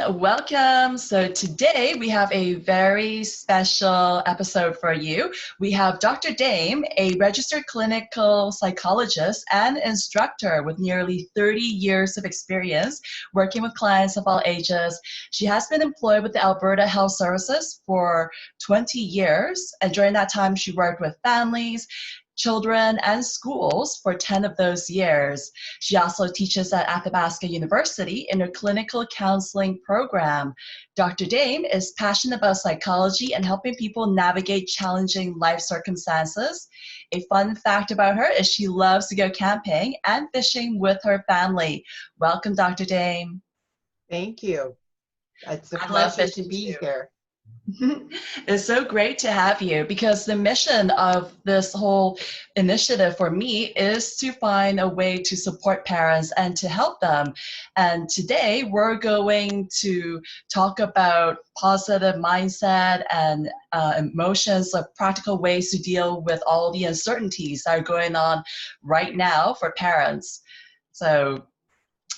welcome. So today we have a very special episode for you. We have Dr. Dame, a registered clinical psychologist and instructor with nearly 30 years of experience working with clients of all ages. She has been employed with the Alberta Health Services for 20 years, and during that time she worked with families, children, and schools for 10 of those years. She also teaches at Athabasca University in her clinical counseling program. Dr. Dame is passionate about psychology and helping people navigate challenging life circumstances. A fun fact about her is she loves to go camping and fishing with her family. Welcome, Dr. Dame. Thank you. It's a I love pleasure to fishing be too. here. It's so great to have you because the mission of this whole initiative for me is to find a way to support parents and to help them. And today we're going to talk about positive mindset and emotions, like practical ways to deal with all the uncertainties that are going on right now for parents. So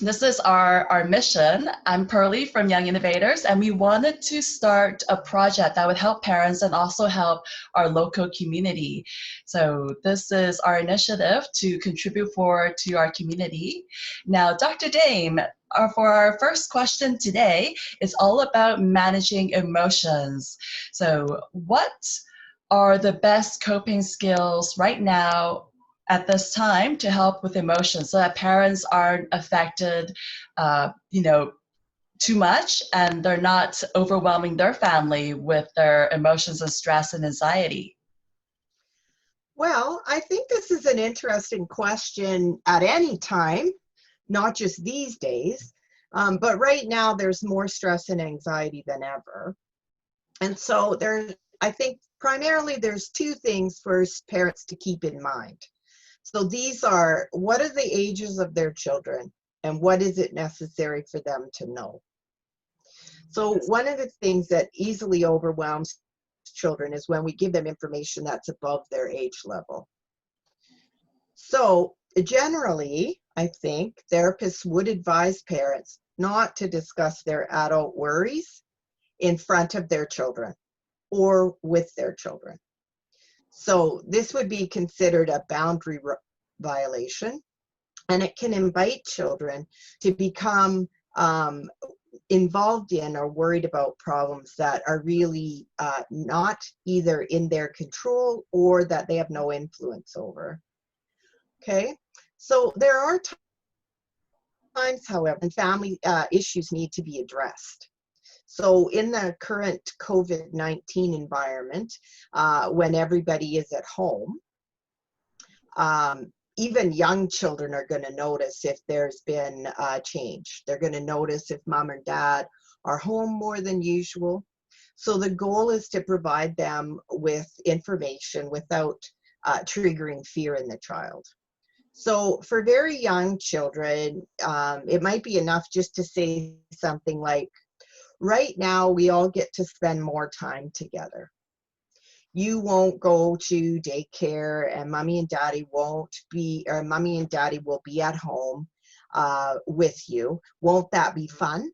this is our mission. I'm Pearlie from Young Innovators, and we wanted to start a project that would help parents and also help our local community. So this is our initiative to contribute forward to our community. Now, Dr. Dame, for our first question today is all about managing emotions. So what are the best coping skills right now at this time to help with emotions so that parents aren't affected, too much and they're not overwhelming their family with their emotions and stress and anxiety? Well, I think this is an interesting question at any time, not just these days. But right now, there's more stress and anxiety than ever. And so I think primarily there's two things for parents to keep in mind. So these are, what are the ages of their children and what is it necessary for them to know? So one of the things that easily overwhelms children is when we give them information that's above their age level. So generally, I think therapists would advise parents not to discuss their adult worries in front of their children or with their children. So this would be considered a boundary violation, and it can invite children to become involved in or worried about problems that are really not either in their control or that they have no influence over. Okay, so there are times, however, when family issues need to be addressed. So in the current COVID-19 environment, when everybody is at home, even young children are going to notice if there's been a change. They're going to notice if mom or dad are home more than usual. So the goal is to provide them with information without triggering fear in the child. So for very young children, it might be enough just to say something like, right now, we all get to spend more time together. You won't go to daycare and mommy and daddy will be at home with you. Won't that be fun?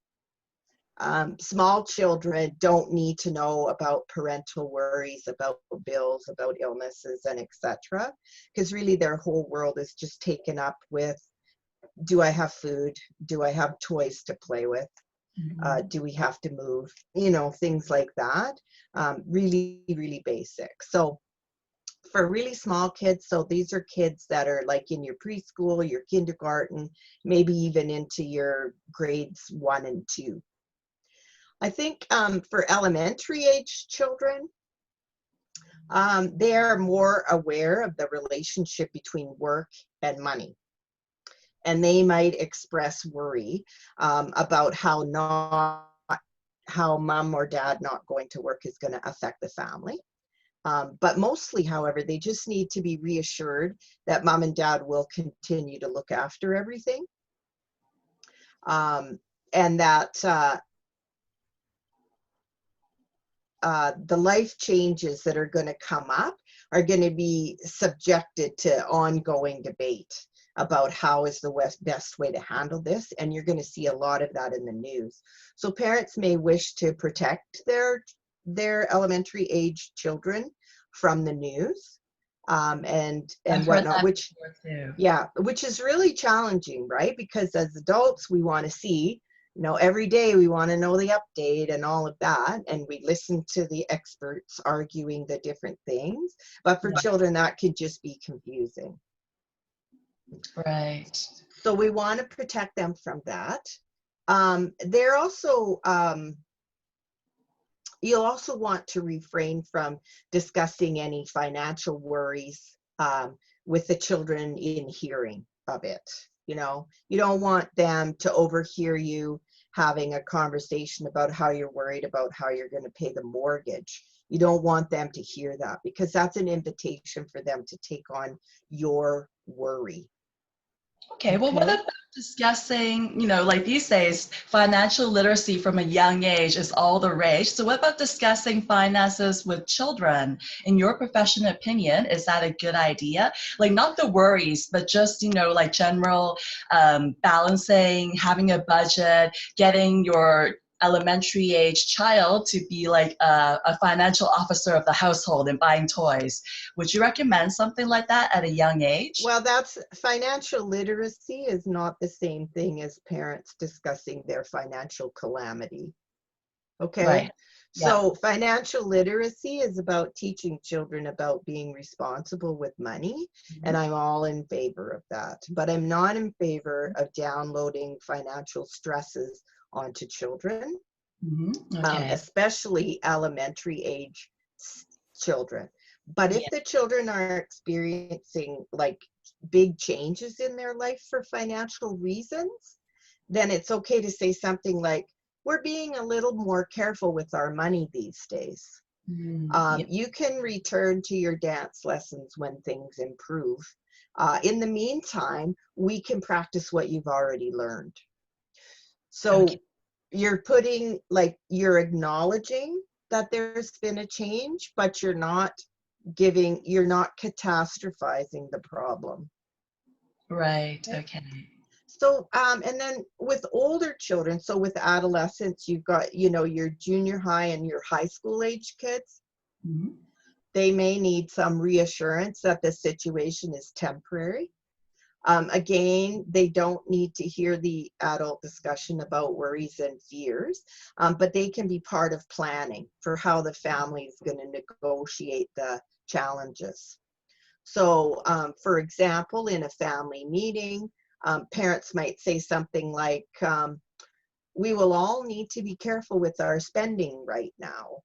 Small children don't need to know about parental worries, about bills, about illnesses, and etc. Because really their whole world is just taken up with, do I have food? Do I have toys to play with? Do we have to move? Things like that. Really, really basic. So for really small kids, so these are kids that are like in your preschool, your kindergarten, maybe even into your grades 1 and 2. I think for elementary age children, they're more aware of the relationship between work and money. And they might express worry about how mom or dad not going to work is going to affect the family. But mostly, however, they just need to be reassured that mom and dad will continue to look after everything. And that the life changes that are going to come up are going to be subjected to ongoing debate. about how is the best way to handle this, and you're going to see a lot of that in the news. So parents may wish to protect their elementary age children from the news, and I've heard whatnot, that which, before too. yeah, which is really challenging, right? Because as adults, we want to see, every day we want to know the update and all of that, and we listen to the experts arguing the different things. But for Yeah. children, that could just be confusing. Right. So we want to protect them from that. They're also, you'll also want to refrain from discussing any financial worries with the children in hearing of it. You don't want them to overhear you having a conversation about how you're worried about how you're going to pay the mortgage. You don't want them to hear that, because that's an invitation for them to take on your worry. Okay, well, what Okay. about discussing, like these days, financial literacy from a young age is all the rage. So, what about discussing finances with children? In your professional opinion, is that a good idea? Like, not the worries, but just, like general balancing, having a budget, getting your elementary age child to be like a financial officer of the household and buying toys. Would you recommend something like that at a young age? Well, that's financial literacy is not the same thing as parents discussing their financial calamity. Okay. Right. Yeah. So financial literacy is about teaching children about being responsible with money, and Mhm. I'm all in favor of that. But I'm not in favor of downloading financial stresses onto children, Okay. especially elementary age children. But if Yeah. the children are experiencing like big changes in their life for financial reasons, then it's okay to say something like, we're being a little more careful with our money these days. Yeah. You can return to your dance lessons when things improve. In the meantime, we can practice what you've already learned. Okay. So you're acknowledging that there's been a change, but you're not catastrophizing the problem. Right. Okay. Okay. So, and then with older children, so with adolescents, you've got, your junior high and your high school age kids, Mhm. they may need some reassurance that the situation is temporary. Again, they don't need to hear the adult discussion about worries and fears, but they can be part of planning for how the family is going to negotiate the challenges. So, for example, in a family meeting, parents might say something like, we will all need to be careful with our spending right now.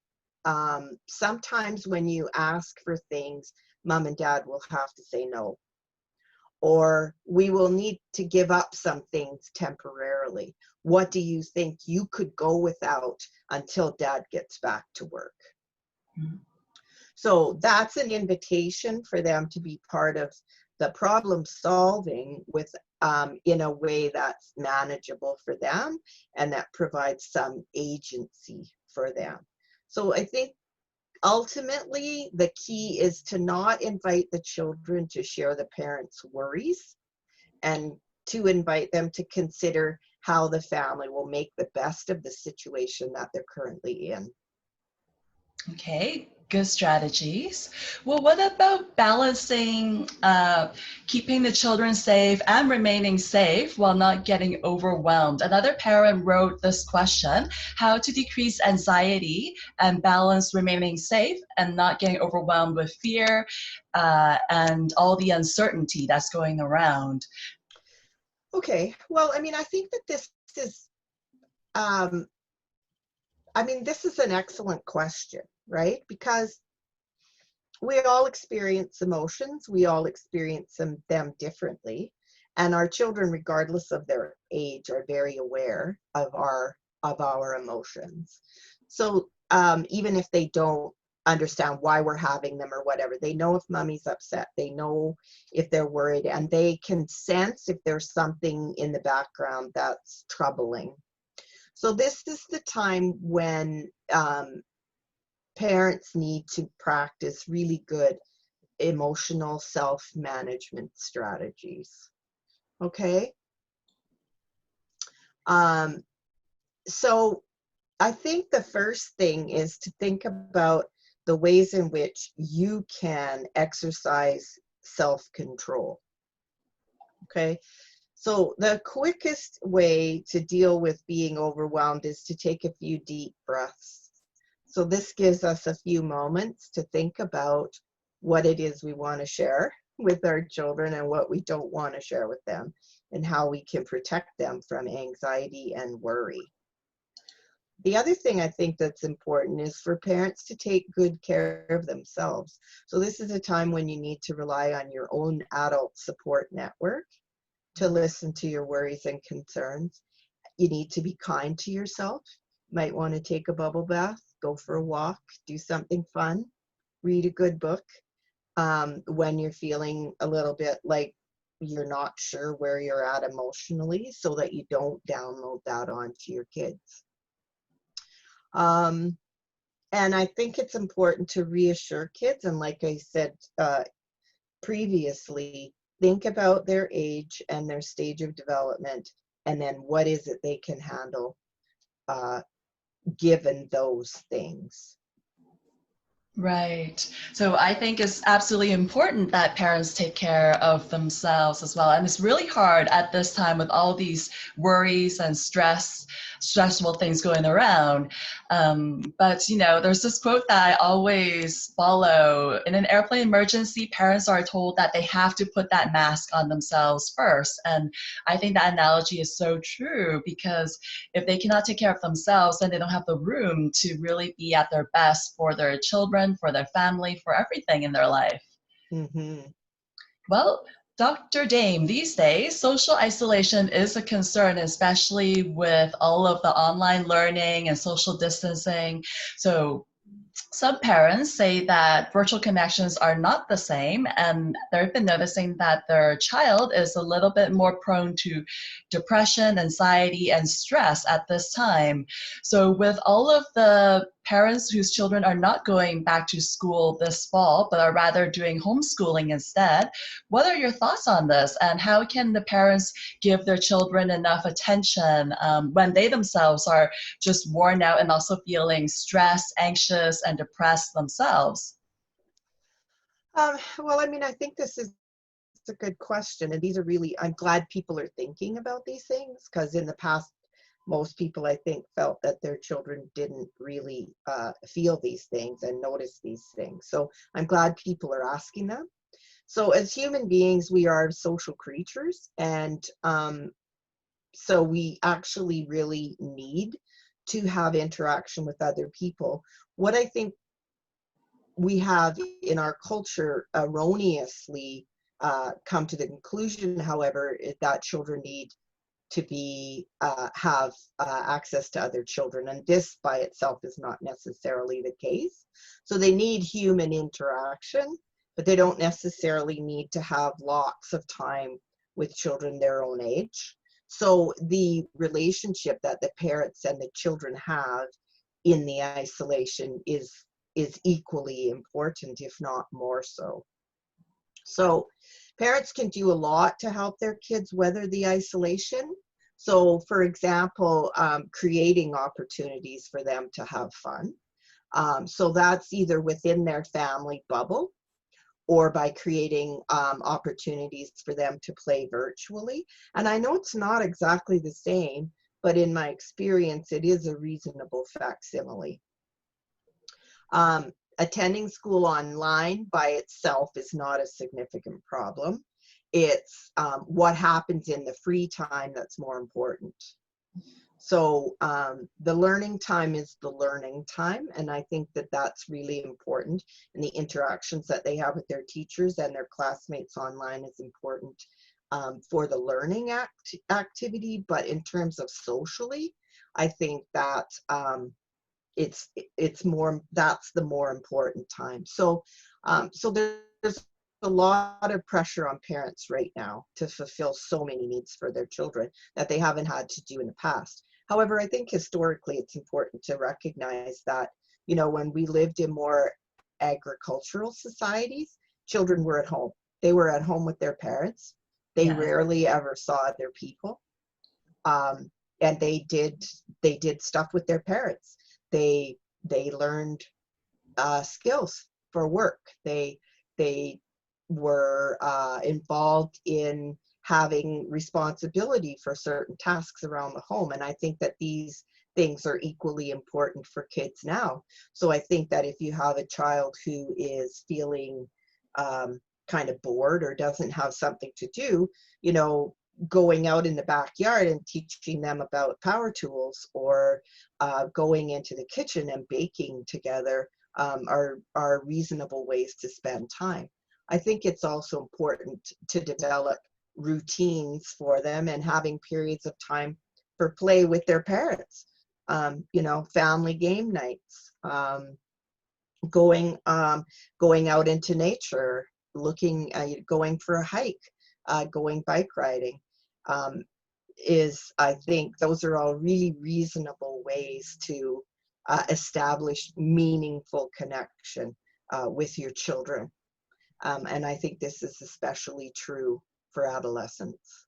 Sometimes when you ask for things, mom and dad will have to say no. Or we will need to give up some things temporarily. What do you think you could go without until dad gets back to work? Mhm. So that's an invitation for them to be part of the problem solving with in a way that's manageable for them and that provides some agency for them. So I think ultimately the key is to not invite the children to share the parents' worries, and to invite them to consider how the family will make the best of the situation that they're currently in. Okay. Good strategies. Well, what about balancing keeping the children safe and remaining safe while not getting overwhelmed? Another parent wrote this question: how to decrease anxiety and balance remaining safe and not getting overwhelmed with fear and all the uncertainty that's going around. Okay, well, I mean, I think that is, um, this is an excellent question, right? Because we all experience emotions, we all experience them differently, and our children, regardless of their age, are very aware of our emotions. So even if they don't understand why we're having them or whatever, they know if mommy's upset, they know if they're worried, and they can sense if there's something in the background that's troubling. So this is the time when parents need to practice really good emotional self-management strategies. Okay. Um, so I think the first thing is to think about the ways in which you can exercise self-control. Okay. So the quickest way to deal with being overwhelmed is to take a few deep breaths. So this gives us a few moments to think about what it is we want to share with our children and what we don't want to share with them, and how we can protect them from anxiety and worry. The other thing I think that's important is for parents to take good care of themselves. So this is a time when you need to rely on your own adult support network to listen to your worries and concerns. You need to be kind to yourself. You might want to take a bubble bath, go for a walk, do something fun, read a good book when you're feeling a little bit like you're not sure where you're at emotionally, so that you don't download that onto your kids. Um, and I think it's important to reassure kids. And like I said previously, think about their age and their stage of development, and then what is it they can handle uh, given those things. Right. So I think it's absolutely important that parents take care of themselves as well. And it's really hard at this time with all these worries and stressful things going around. But, there's this quote that I always follow. In an airplane emergency, parents are told that they have to put that mask on themselves first. And I think that analogy is so true, because if they cannot take care of themselves, then they don't have the room to really be at their best for their children, for their family, for everything in their life. Mm-hmm. Well, Dr. Dame, these days, social isolation is a concern, especially with all of the online learning and social distancing. So some parents say that virtual connections are not the same, and they've been noticing that their child is a little bit more prone to depression, anxiety, and stress at this time. So, with all of the parents whose children are not going back to school this fall, but are rather doing homeschooling instead, what are your thoughts on this, and how can the parents give their children enough attention when they themselves are just worn out and also feeling stressed, anxious, and depressed themselves? Well, I mean, I think this is a good question. And these are really, I'm glad people are thinking about these things, because in the past, most people, I think, felt that their children didn't really feel these things and notice these things. So I'm glad people are asking them. So as human beings, we are social creatures. And so we actually really need to have interaction with other people. What I think we have in our culture erroneously come to the conclusion, however, is that children need to be have access to other children, and this by itself is not necessarily the case. So they need human interaction, but they don't necessarily need to have lots of time with children their own age. So the relationship that the parents and the children have in the isolation is equally important, if not more so. So parents can do a lot to help their kids weather the isolation. So for example, creating opportunities for them to have fun. So that's either within their family bubble, or by creating opportunities for them to play virtually. And I know it's not exactly the same, but in my experience, it is a reasonable facsimile. Attending school online by itself is not a significant problem. It's what happens in the free time that's more important. So the learning time is the learning time, and I think that that's really important. And the interactions that they have with their teachers and their classmates online is important for the learning activity. But in terms of socially, I think that it's more, that's the more important time. So so there's a lot of pressure on parents right now to fulfill so many needs for their children that they haven't had to do in the past. However, I think historically it's important to recognize that, when we lived in more agricultural societies, children were at home. They were at home with their parents. They Yes. rarely ever saw other people. And they did stuff with their parents. They learned skills for work. They were involved in having responsibility for certain tasks around the home. And I think that these things are equally important for kids now. So I think that if you have a child who is feeling kind of bored or doesn't have something to do, you know, going out in the backyard and teaching them about power tools, or going into the kitchen and baking together, are reasonable ways to spend time. I think it's also important to develop routines for them and having periods of time for play with their parents. You know, family game nights, going out into nature, going for a hike, going bike riding. Um, I think those are all really reasonable ways to establish meaningful connection with your children. And I think this is especially true for adolescents.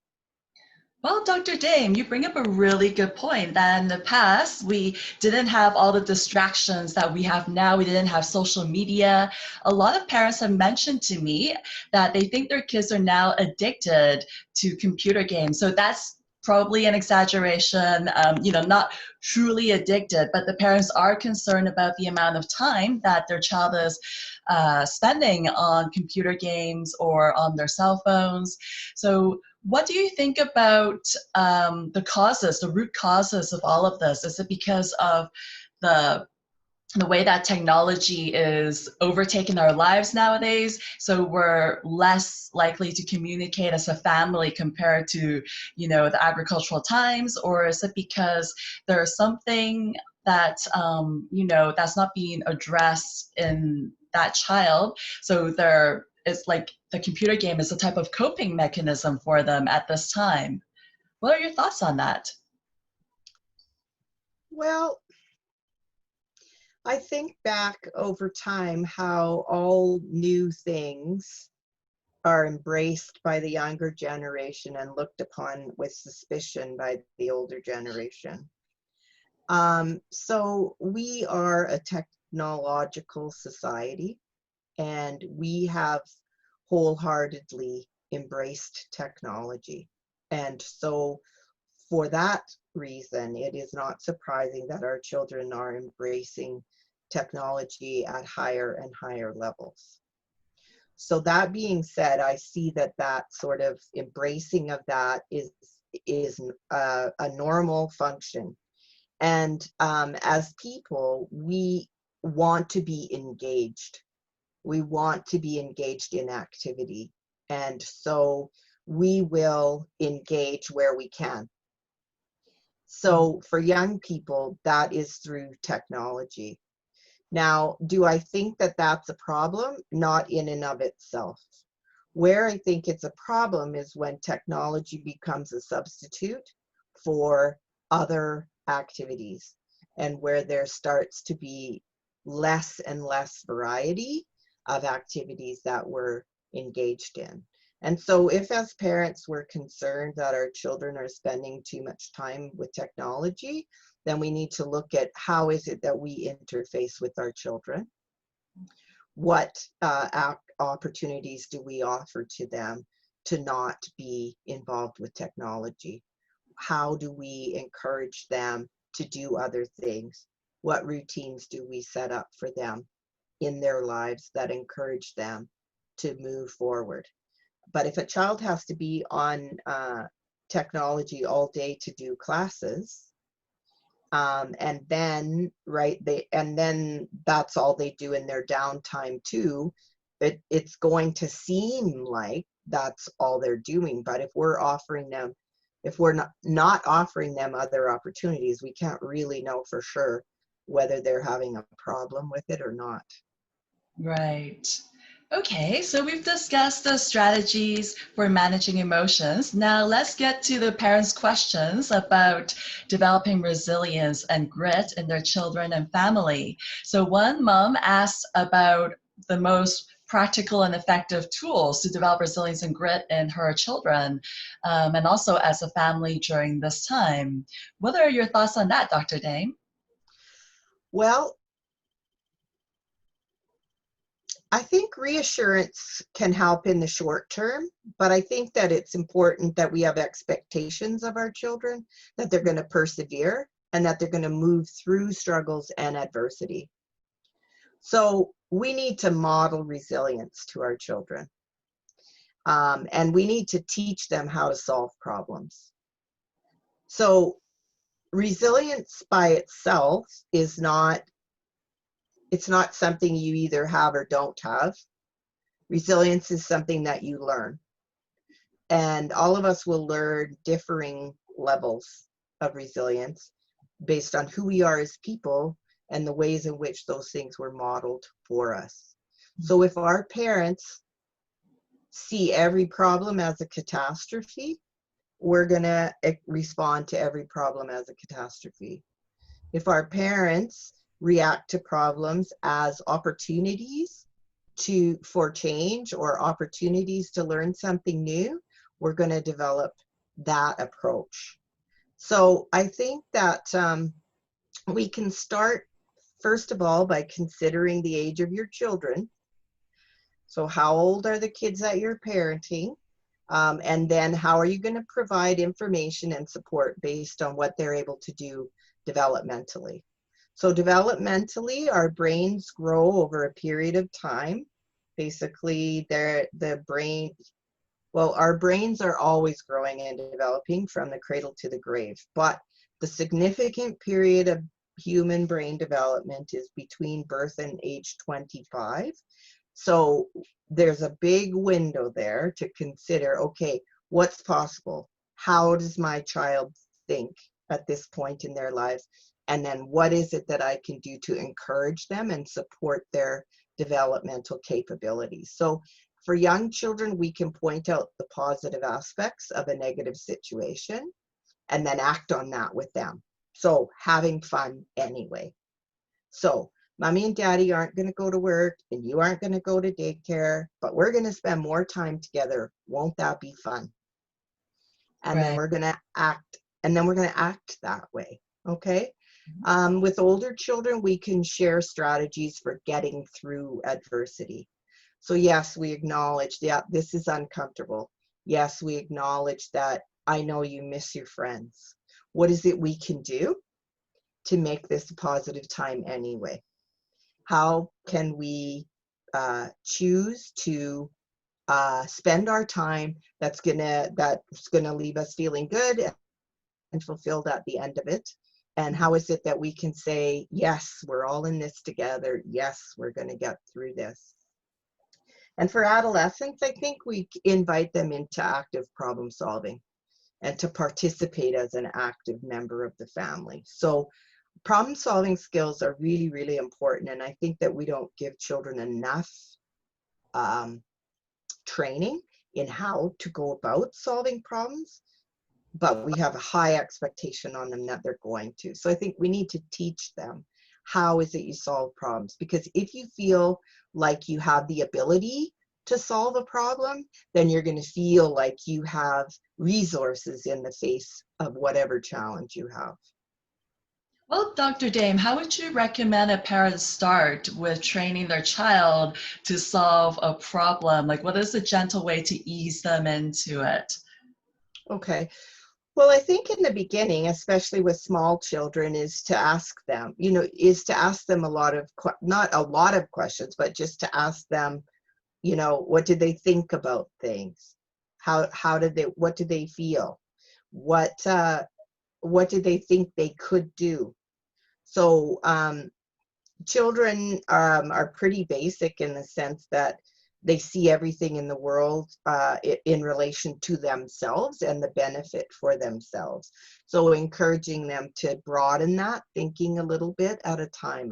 Well, Dr. Dame, you bring up a really good point that in the past, we didn't have all the distractions that we have now. We didn't have social media. A lot of parents have mentioned to me that they think their kids are now addicted to computer games. So that's probably an exaggeration, not truly addicted, but the parents are concerned about the amount of time that their child is spending on computer games or on their cell phones. So what do you think about the root causes of all of this? Is it because of the way that technology is overtaking our lives nowadays, so we're less likely to communicate as a family compared to, the agricultural times? Or is it because there's something that, that's not being addressed in that child, so it's like the computer game is a type of coping mechanism for them at this time? What are your thoughts on that? Well, I think back over time how all new things are embraced by the younger generation and looked upon with suspicion by the older generation. So we are a technological society, and we have wholeheartedly embraced technology. And so for that reason, it is not surprising that our children are embracing technology at higher and higher levels. So that being said, I see that sort of embracing of that is a normal function. And as people, we want to be engaged. We want to be engaged in activity. And so we will engage where we can. So for young people, that is through technology. Now, do I think that that's a problem? Not in and of itself. Where I think it's a problem is when technology becomes a substitute for other activities, and where there starts to be less and less variety of activities that we're engaged in. And so if as parents we're concerned that our children are spending too much time with technology, then we need to look at how is it that we interface with our children? What opportunities do we offer to them to not be involved with technology? How do we encourage them to do other things? What routines do we set up for them in their lives that encourage them to move forward? But if a child has to be on technology all day to do classes, and then that's all they do in their downtime too, it's going to seem like that's all they're doing. But if we're not offering them other opportunities, we can't really know for sure whether they're having a problem with it or not. Right. Okay, so we've discussed the strategies for managing emotions. Now let's get to the parents' questions about developing resilience and grit in their children and family. So one mom asked about the most practical and effective tools to develop resilience and grit in her children, and also as a family during this time. What are your thoughts on that, Dr. Dame? Well, I think reassurance can help in the short term, but I think that it's important that we have expectations of our children, that they're going to persevere and that they're going to move through struggles and adversity. So we need to model resilience to our children. And we need to teach them how to solve problems. So resilience by itself is not, it's not something you either have or don't have. Resilience is something that you learn. And all of us will learn differing levels of resilience based on who we are as people and the ways in which those things were modeled for us. So if our parents see every problem as a catastrophe, we're going to respond to every problem as a catastrophe. If our parents react to problems as opportunities for change or opportunities to learn something new, we're going to develop that approach. So I think that we can start, first of all, by considering the age of your children. So how old are the kids that you're parenting? And then how are you going to provide information and support based on what they're able to do developmentally? So developmentally, our brains grow over a period of time. Basically, our brains are always growing and developing from the cradle to the grave, but the significant period of human brain development is between birth and age 25. So there's a big window there to consider, okay, what's possible? How does my child think at this point in their lives? And then what is it that I can do to encourage them and support their developmental capabilities? So for young children, we can point out the positive aspects of a negative situation and then act on that with them. So having fun anyway. So mommy and daddy aren't going to go to work and you aren't going to go to daycare, but we're going to spend more time together. Won't that be fun? And then Right. we're going to act, that way. Okay. With older children, we can share strategies for getting through adversity. So yes, we acknowledge, yeah, this is uncomfortable. Yes, we acknowledge that I know you miss your friends. What is it we can do to make this a positive time anyway? How can we choose to spend our time that's gonna leave us feeling good and fulfilled at the end of it? And how is it that we can say, yes, we're all in this together. Yes, we're going to get through this. And for adolescents, I think we invite them into active problem solving and to participate as an active member of the family. So problem solving skills are really, really important. And I think that we don't give children enough training in how to go about solving problems, but we have a high expectation on them that they're going to. So I think we need to teach them, how is it you solve problems? Because if you feel like you have the ability to solve a problem, then you're going to feel like you have resources in the face of whatever challenge you have. Well, Dr. Dame, how would you recommend a parent start with training their child to solve a problem? Like, what is a gentle way to ease them into it? Okay. Well, I think in the beginning, especially with small children, is to ask them, a lot of, not a lot of questions, but just to ask them, what did they think about things? What did they feel? What did they think they could do? So children are pretty basic in the sense that they see everything in the world in relation to themselves and the benefit for themselves. So encouraging them to broaden that thinking a little bit at a time.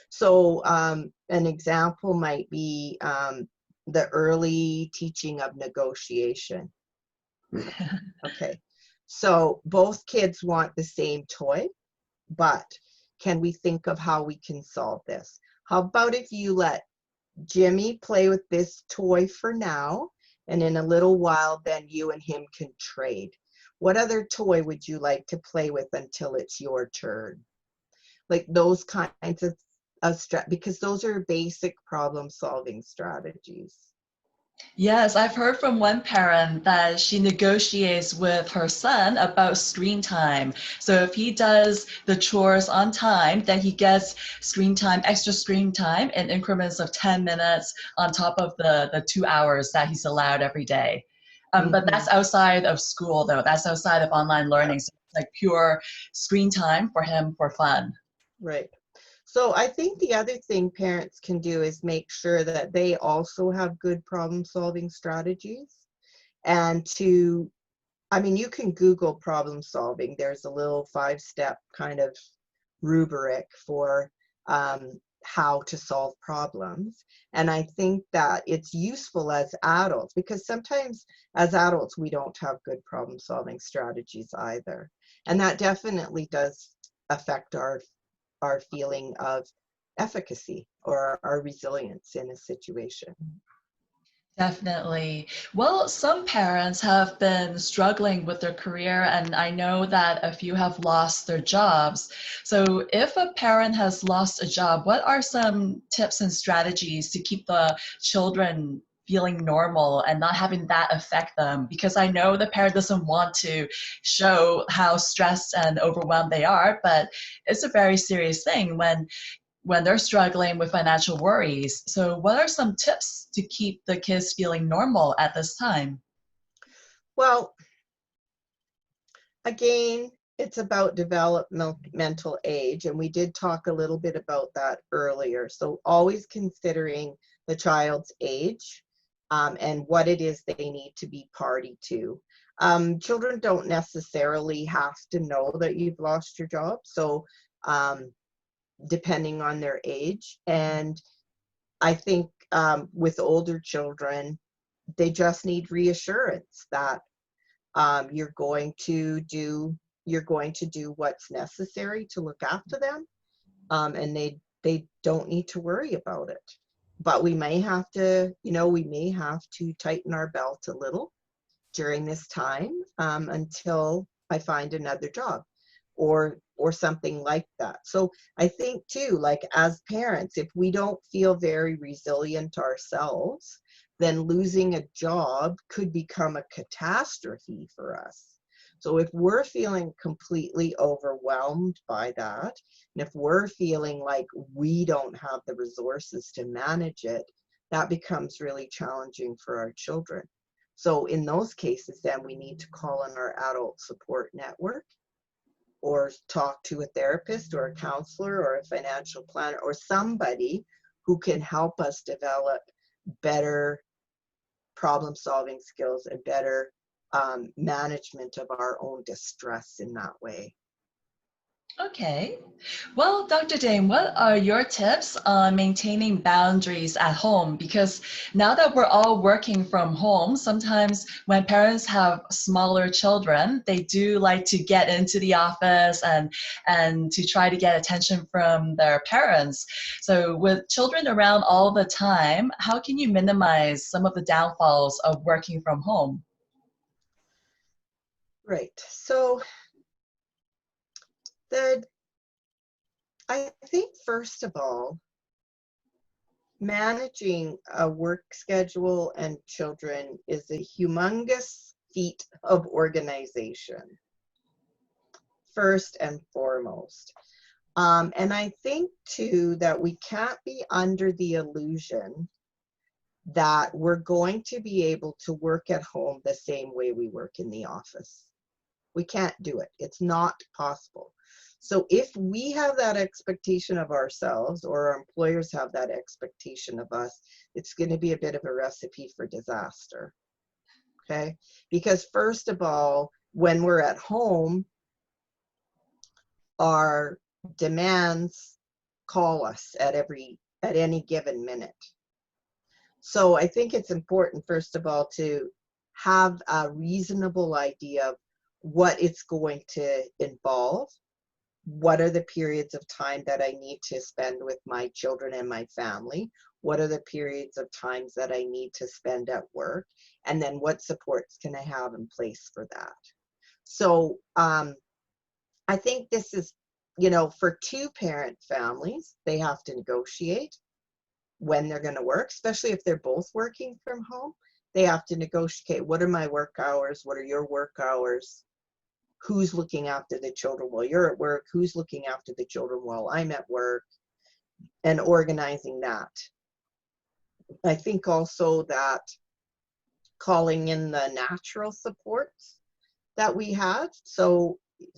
So an example might be the early teaching of negotiation. Okay, so both kids want the same toy, but can we think of how we can solve this? How about if you let Jimmy play with this toy for now, and in a little while, then you and him can trade. What other toy would you like to play with until it's your turn? Like those kinds of because those are basic problem solving strategies. Yes, I've heard from one parent that she negotiates with her son about screen time. So if he does the chores on time, then he gets screen time, extra screen time in increments of 10 minutes on top of the 2 hours that he's allowed every day. But Hmm. that's outside of school, though. That's outside of online Yeah, learning. So it's like pure screen time for him for fun. right. So I think the other thing parents can do is make sure that they also have good problem solving strategies. And to, I mean, you can Google problem solving. There's a little 5-step kind of rubric for how to solve problems. And I think that it's useful as adults, because sometimes as adults, we don't have good problem solving strategies either. And that definitely does affect our feeling of efficacy or our resilience in a situation. Definitely. Well, some parents have been struggling with their career, and I know that a few have lost their jobs. So, if a parent has lost a job, what are some tips and strategies to keep the children feeling normal and not having that affect them? Because I know the parent doesn't want to show how stressed and overwhelmed they are, but it's a very serious thing when they're struggling with financial worries. So, what are some tips to keep the kids feeling normal at this time? Well, again, it's about developmental age, and we did talk a little bit about that earlier. So always considering the child's age and what it is they need to be party to. Children don't necessarily have to know that you've lost your job, so depending on their age. And I think with older children, they just need reassurance that you're going to do what's necessary to look after them, and they don't need to worry about it. But we may have to tighten our belt a little during this time until I find another job or something like that. So I think too, like as parents, if we don't feel very resilient ourselves, then losing a job could become a catastrophe for us. So if we're feeling completely overwhelmed by that, and if we're feeling like we don't have the resources to manage it, that becomes really challenging for our children. So in those cases, then we need to call on our adult support network or talk to a therapist or a counselor or a financial planner or somebody who can help us develop better problem solving skills and better management of our own distress in that way. Okay. Well, Dr. Dane, what are your tips on maintaining boundaries at home? Because now that we're all working from home, sometimes when parents have smaller children, they do like to get into the office and to try to get attention from their parents. So with children around all the time, how can you minimize some of the downfalls of working from home? Right. So the I think first of all, managing a work schedule and children is a humongous feat of organization, first and foremost. And I think too that we can't be under the illusion that we're going to be able to work at home the same way we work in the office. We can't do it. It's not possible. So if we have that expectation of ourselves or our employers have that expectation of us, it's going to be a bit of a recipe for disaster. Okay? Because first of all, when we're at home, our demands call us at any given minute. So I think it's important, first of all, to have a reasonable idea of what it's going to involve what are the periods of time that I need to spend with my children and my family? What are the periods of times that I need to spend at work? And then what supports can I have in place for that? So I think this is, for two-parent families, they have to negotiate when they're going to work, especially if they're both working from home. They have to negotiate, okay, what are my work hours? What are your work hours? Who's looking after the children while you're at work? Who's looking after the children while I'm at work? And organizing that. I think also that calling in the natural supports that we have. So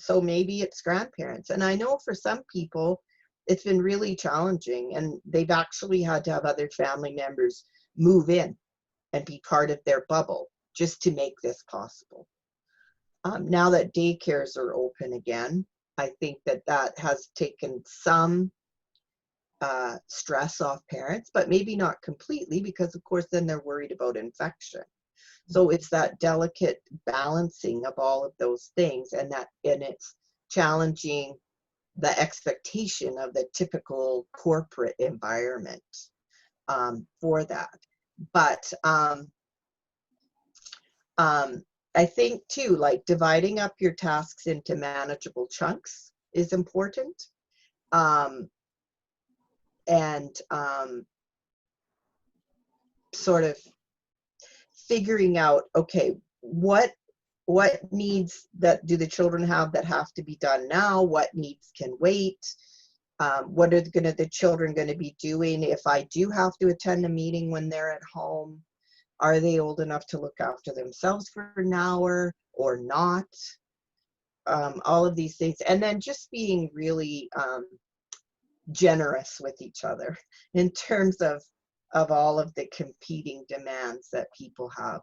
maybe it's grandparents. And I know for some people, it's been really challenging, and they've actually had to have other family members move in and be part of their bubble just to make this possible. Now that daycares are open again, I think that has taken some stress off parents, but maybe not completely, because of course then they're worried about infection. So it's that delicate balancing of all of those things, and it's challenging the expectation of the typical corporate environment for that. But I think too, like dividing up your tasks into manageable chunks is important. And sort of figuring out, okay, what needs that do the children have that have to be done now? What needs can wait? What are the children going to be doing if I do have to attend a meeting when they're at home? Are they old enough to look after themselves for an hour or not? All of these things. And then just being really generous with each other in terms of all of the competing demands that people have.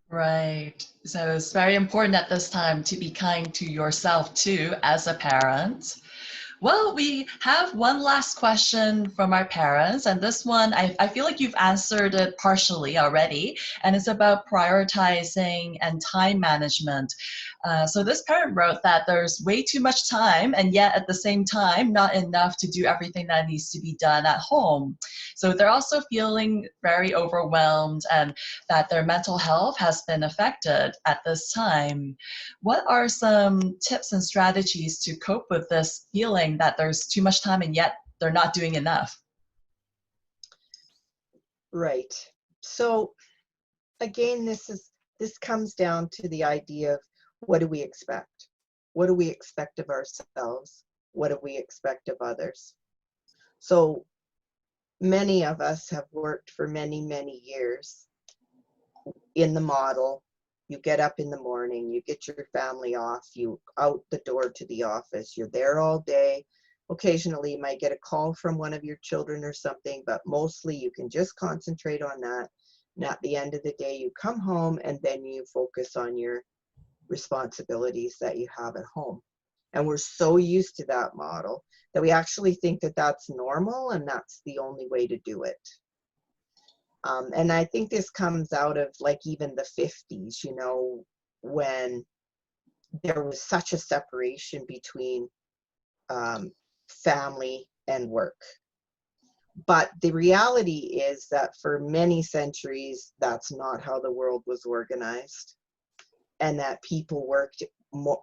Right. So it's very important at this time to be kind to yourself too as a parent. Well, we have one last question from our parents, and this one, I feel like you've answered it partially already, and it's about prioritizing and time management. So this parent wrote that there's way too much time, and yet at the same time, not enough to do everything that needs to be done at home. So they're also feeling very overwhelmed, and that their mental health has been affected at this time. What are some tips and strategies to cope with this feeling that there's too much time and yet they're not doing enough? Right. So again, this comes down to the idea of, what do we expect? What do we expect of ourselves? What do we expect of others? So many of us have worked for many, many years in the model. You get up in the morning, you get your family off, you out the door to the office, you're there all day. Occasionally you might get a call from one of your children or something, but mostly you can just concentrate on that. And at the end of the day, you come home and then you focus on your responsibilities that you have at home. And we're so used to that model that we actually think that that's normal and that's the only way to do it. And I think this comes out of like even the 50s, when there was such a separation between family and work. But the reality is that for many centuries, that's not how the world was organized, and that people worked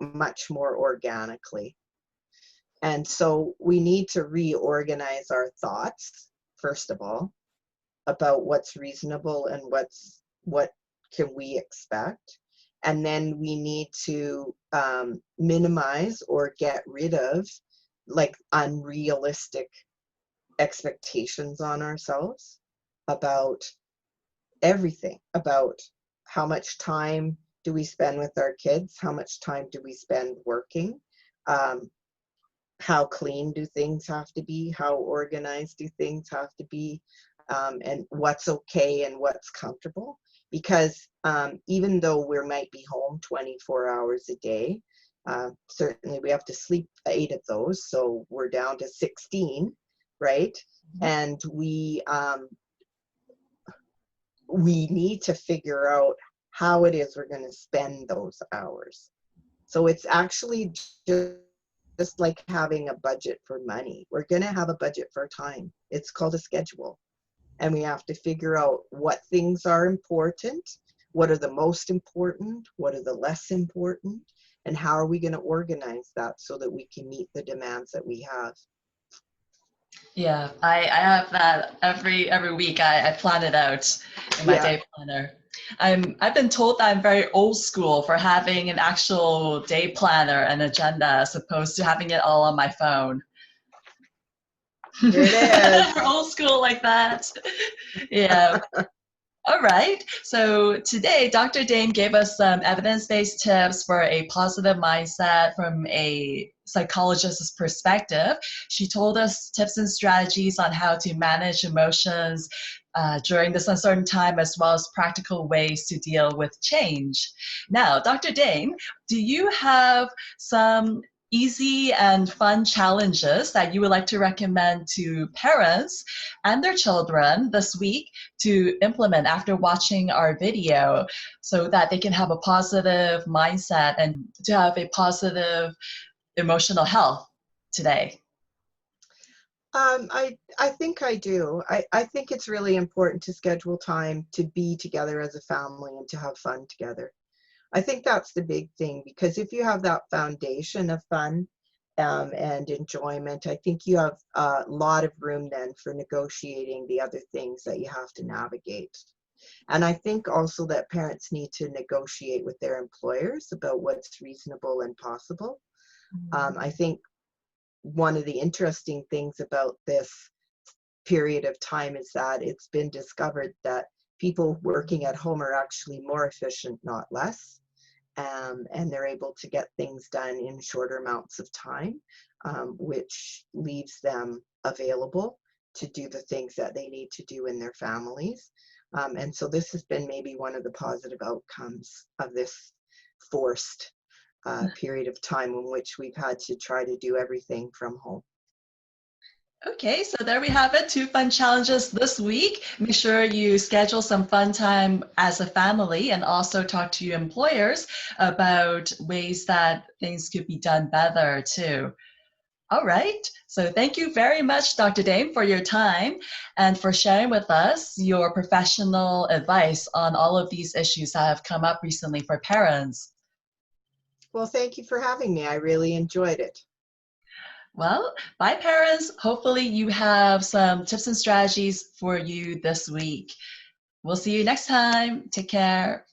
much more organically. And so we need to reorganize our thoughts, first of all, about what's reasonable and what can we expect. And then we need to minimize or get rid of like unrealistic expectations on ourselves about everything, about how much time do we spend with our kids, how much time do we spend working, how clean do things have to be, how organized do things have to be, and what's okay and what's comfortable. Because even though we might be home 24 hours a day, certainly we have to sleep 8 of those, so we're down to 16, right? And we need to figure out how it is we're going to spend those hours. So it's actually just just like having a budget for money. We're going to have a budget for time. It's called a schedule. And we have to figure out what things are important, what are the most important, what are the less important, and how are we going to organize that so that we can meet the demands that we have. Yeah, I have that every week. I plan it out in my Yeah. day planner. I've been told that I'm very old school for having an actual day planner and agenda as opposed to having it all on my phone. It is. We're old school like that. Yeah. All right. So today, Dr. Dane gave us some evidence-based tips for a positive mindset from a psychologist's perspective. She told us tips and strategies on how to manage emotions during this uncertain time, as well as practical ways to deal with change. Now, Dr. Dane, do you have some easy and fun challenges that you would like to recommend to parents and their children this week to implement after watching our video so that they can have a positive mindset and to have a positive emotional health today? I think I do. I think it's really important to schedule time to be together as a family and to have fun together. I think that's the big thing, because if you have that foundation of fun and enjoyment, I think you have a lot of room then for negotiating the other things that you have to navigate. And I think also that parents need to negotiate with their employers about what's reasonable and possible. I think one of the interesting things about this period of time is that it's been discovered that people working at home are actually more efficient, not less. And they're able to get things done in shorter amounts of time, which leaves them available to do the things that they need to do in their families. And so this has been maybe one of the positive outcomes of this forced period of time in which we've had to try to do everything from home. Okay, so there we have it. 2 fun challenges this week. Make sure you schedule some fun time as a family and also talk to your employers about ways that things could be done better too. All right. So thank you very much, Dr. Dame, for your time and for sharing with us your professional advice on all of these issues that have come up recently for parents. Well, thank you for having me. I really enjoyed it. Well, bye, parents. Hopefully you have some tips and strategies for you this week. We'll see you next time. Take care.